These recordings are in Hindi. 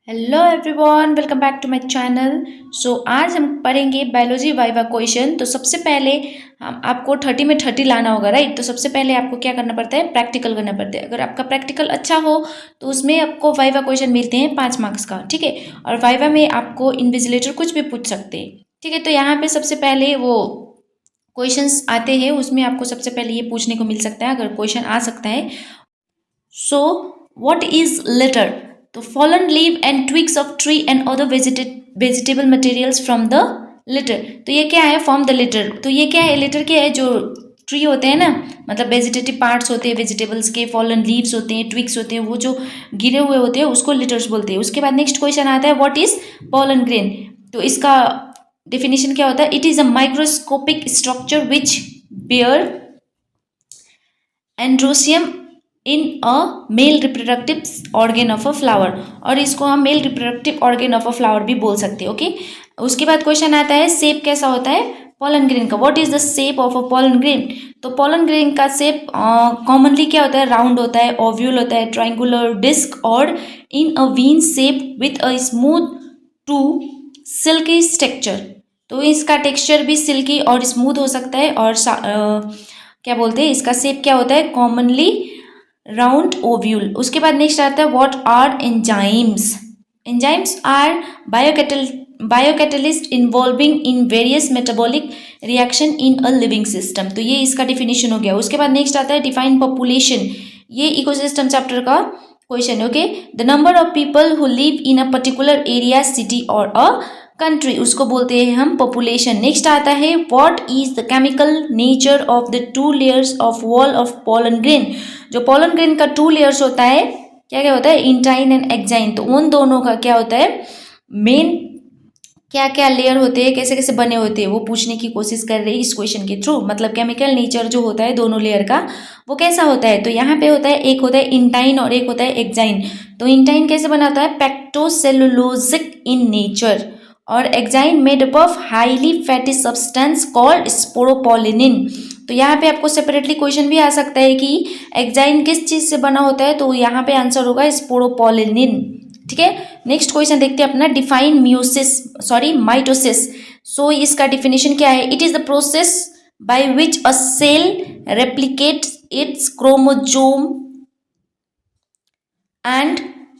Hello everyone, welcome back to my channel. आज हम पढ़ेंगे बायोलॉजी वाइवा क्वेश्चन। तो सबसे पहले हम आपको 30 में 30 लाना होगा, राइट। तो सबसे पहले आपको क्या करना पड़ता है, प्रैक्टिकल करना पड़ता है। अगर आपका प्रैक्टिकल अच्छा हो तो उसमें आपको वाइवा क्वेश्चन मिलते हैं 5 मार्क्स का, ठीक है। और वाइवा में आपको इन्विजिलेटर कुछ भी पूछ सकते हैं, ठीक है। तो यहाँ पे सबसे पहले वो क्वेश्चंस आते हैं, उसमें आपको सबसे पहले ये पूछने को मिल सकता है, अगर क्वेश्चन आ सकता है। So, what is litter? The fallen leaf and twigs of tree and other vegetable materials from the litter. तो ये क्या है, फॉर्म द लिटर। तो ये क्या है, लिटर क्या है, जो ट्री होते हैं ना, मतलब वेजिटेटिव पार्ट्स होते हैं वेजिटेबल्स के, फॉलन लीव्स होते हैं, ट्विग्स होते हैं, वो जो गिरे हुए होते हैं उसको लिटर्स बोलते हैं। उसके बाद नेक्स्ट क्वेश्चन आता है, व्हाट इज पॉलन ग्रेन। तो इसका डेफिनेशन क्या होता है, it is a microscopic structure which bear androecium in a male reproductive organ of a flower. और इसको हम male reproductive organ of a flower भी बोल सकते हैं, ओके। उसके बाद क्वेश्चन आता है, शेप कैसा होता है पॉलन ग्रेन का, what is the shape of a pollen grain. तो पॉलन ग्रेन का शेप कॉमनली क्या होता है, राउंड होता है, ओव्यूल होता है, ट्राइंगुलर, डिस्क और in a vein shape with a smooth to silky texture. तो इसका टेक्सचर भी सिल्की और स्मूथ हो सकता है। और क्या बोलते हैं, इसका शेप क्या होता है, कॉमनली राउंड ओव्यूल। उसके बाद नेक्स्ट आता है, what are enzymes. Enzymes are biocatalyst involving in various metabolic reaction in a living system. तो ये इसका डिफिनेशन हो गया। उसके बाद नेक्स्ट आता है, डिफाइन पॉपुलेशन। ये इकोसिस्टम चैप्टर का question, okay. The number of people who live in a particular area, city और अ कंट्री, उसको बोलते हैं हम पॉपुलेशन। नेक्स्ट आता है, what is the chemical nature of the 2 layers of wall of pollen grain. जो पॉलन ग्रेन का 2 लेयर्स होता है, क्या क्या होता है, इंटाइन एंड एक्साइन। तो उन दोनों का क्या होता है, मेन क्या क्या लेयर होते हैं, कैसे कैसे बने होते हैं, वो पूछने की कोशिश कर रही है इस क्वेश्चन के थ्रू। मतलब केमिकल नेचर जो होता है दोनों लेयर का, वो कैसा होता है। तो यहाँ पे होता है, एक होता है इंटाइन और एक होता है एक्साइन। तो इंटाइन कैसे बनाता है, पैक्टोसेलुलोजिक इन नेचर, और exine made up of highly fatty substance called sporopollenin. तो यहाँ पे आपको सेपरेटली क्वेश्चन भी आ सकता है कि एक्साइन किस चीज से बना होता है, तो यहाँ पे आंसर होगा स्पोरोपोलिनिन, ठीक है। नेक्स्ट क्वेश्चन देखते हैं अपना, डिफाइन माइटोसिस। सो इसका डिफिनेशन क्या है, it is the process by which a cell replicates its chromosome and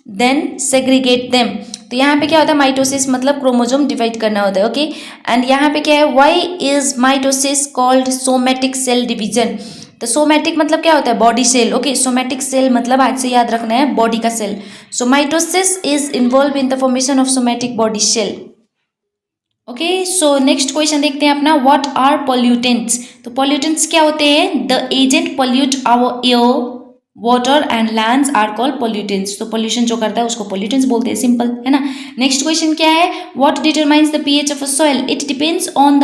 then segregate them. तो यहाँ पे क्या होता है, माइटोसिस मतलब क्रोमोजोम डिवाइड करना होता है, ओके। एंड यहाँ पे क्या है, why is mitosis called somatic cell division. तो सोमैटिक मतलब क्या होता है, body cell, okay. Somatic cell मतलब आज से याद रखना है, बॉडी का cell. So mitosis is involve in the formation of somatic body cell, okay. So next question देखते हैं अपना, व्हाट आर पॉल्यूटेंट्स। तो पॉल्यूटेंट्स क्या होते हैं, the agent pollute our air water and lands are called pollutants. तो पॉल्यूशन जो करता है उसको पॉल्यूटेंट्स बोलते हैं, सिंपल है ना। नेक्स्ट क्वेश्चन क्या है, what determines the pH of a soil. It depends on the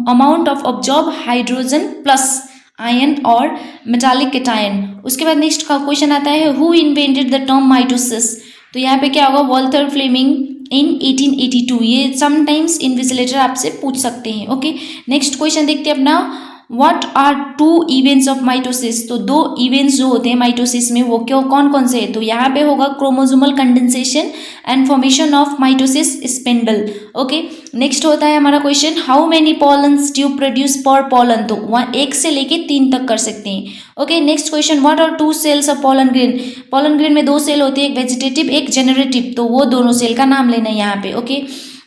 amount of absorb hydrogen plus ion और मेटालिक केटायन। उसके बाद नेक्स्ट का क्वेश्चन आता है, who invented the term mitosis. तो यहाँ पे क्या होगा, वॉल्टर फ्लेमिंग इन 1882। ये समटाइम्स इन्विजिलेटर आपसे पूछ सकते हैं, ओके। नेक्स्ट क्वेश्चन देखते हैं अपना, what are 2 events of mitosis. तो 2 इवेंट्स जो होते हैं माइटोसिस में, वो क्यों कौन कौन से है। तो यहाँ पे होगा chromosomal condensation and formation of mitosis spindle, okay. Next होता है हमारा question, how many pollens tube produce पर पॉलन। तो वहाँ 1 से लेके 3 तक कर सकते हैं, okay. Next question, what are 2 cells of pollen grain. Pollen grain में 2 सेल होती है, एक वेजिटेटिव एक जेनरेटिव। तो वो दोनों सेल का नाम लेना है यहाँ पे, okay.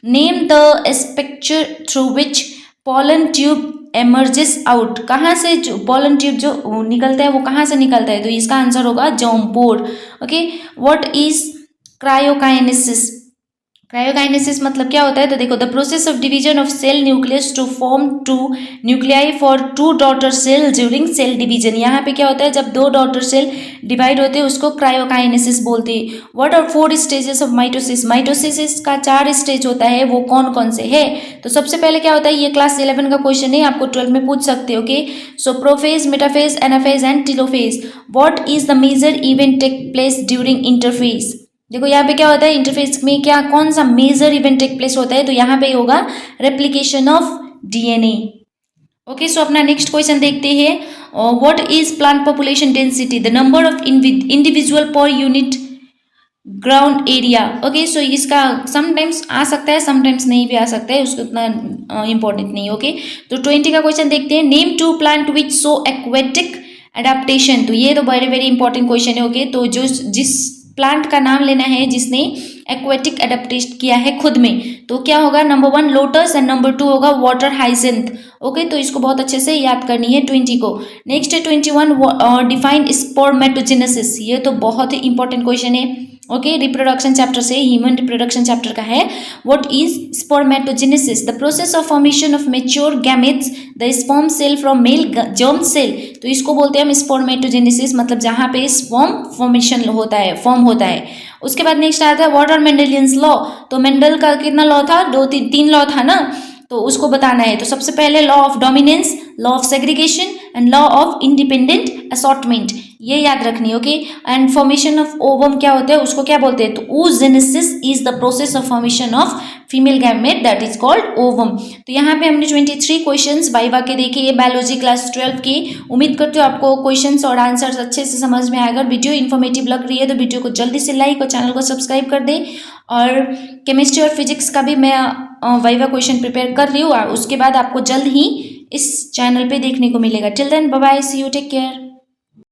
Name the structure through which pollen tube emerges out. कहाँ से जो पॉलन ट्यूब जो निकलता है वो कहाँ से निकलता है, तो इसका आंसर होगा जॉम्पोर, okay. What is karyokinesis. Karyokinesis मतलब क्या होता है, तो देखो, the process of division of cell nucleus to form 2 nuclei for 2 daughter cell during cell division. यहाँ पे क्या होता है, जब 2 डॉटर सेल डिवाइड होते हैं उसको क्रायोकाइनेसिस बोलते हैं। What are 4 stages of mitosis. Mitosis का 4 स्टेज होता है, वो कौन कौन से है। तो सबसे पहले क्या होता है, ये क्लास 11 का क्वेश्चन है, आपको 12 में पूछ सकते हो, okay. So prophase, metaphase, anaphase and telophase. What is the major event take place during interphase. देखो यहाँ पे क्या होता है, इंटरफेस में क्या कौन सा मेजर इवेंट टेक प्लेस होता है, तो यहाँ पे होगा replication of DNA, okay. So अपना नेक्स्ट क्वेश्चन देखते हैं, what is plant population density. The number of individual per unit ground area. Okay, so इसका समटाइम्स आ सकता है, समटाइम्स नहीं भी आ सकता है, उसको उतना इंपॉर्टेंट नहीं। ओके, तो 20 का क्वेश्चन देखते हैं। Name two plant which show aquatic adaptation. तो ये तो वेरी वेरी इंपॉर्टेंट क्वेश्चन है। ओके, तो जो जिस प्लांट का नाम लेना है जिसने एक्वेटिक एडेप्टेशन किया है खुद में, तो क्या होगा? नंबर 1 लोटस एंड नंबर 2 होगा वाटर हाइसिंथ। ओके, तो इसको बहुत अच्छे से याद करनी है 20 को। नेक्स्ट है 21, डिफाइन स्पर्मेटोजेनेसिस। ये तो बहुत ही इंपॉर्टेंट क्वेश्चन है। ओके, रिप्रोडक्शन चैप्टर से, ह्यूमन रिप्रोडक्शन चैप्टर का है। What is spermatogenesis? The process of formation of mature gametes the sperm cell from male germ cell. तो इसको बोलते हैं हम स्पर्मेटोजेनेसिस, मतलब जहाँ पे स्पर्म फॉर्मेशन होता है, फॉर्म होता है। उसके बाद नेक्स्ट आता है व्हाट आर मेंडेलियंस लॉ। तो मेंडल का कितना लॉ था? तीन लॉ था ना, तो उसको बताना है। तो सबसे पहले law of dominance, law of segregation and law of independent assortment, ये याद रखनी। Okay, and formation of ovum क्या होता है, उसको क्या बोलते हैं? तो oogenesis is the process of formation of female gamete that is called ovum. तो यहाँ पे हमने 23 क्वेश्चंस वाइवा के देखे, ये बायोलॉजी क्लास 12 की। उम्मीद करती हूँ आपको क्वेश्चंस और आंसर्स अच्छे से समझ में आएगा। वीडियो इन्फॉर्मेटिव लग रही है तो वीडियो को जल्दी से लाइक और चैनल को सब्सक्राइब कर दे। और केमिस्ट्री और फिजिक्स का भी मैं वाइवा क्वेश्चन प्रिपेयर कर रही हूँ, और उसके बाद आपको जल्द ही इस चैनल पे देखने को मिलेगा। Till then bye bye, see you, take care.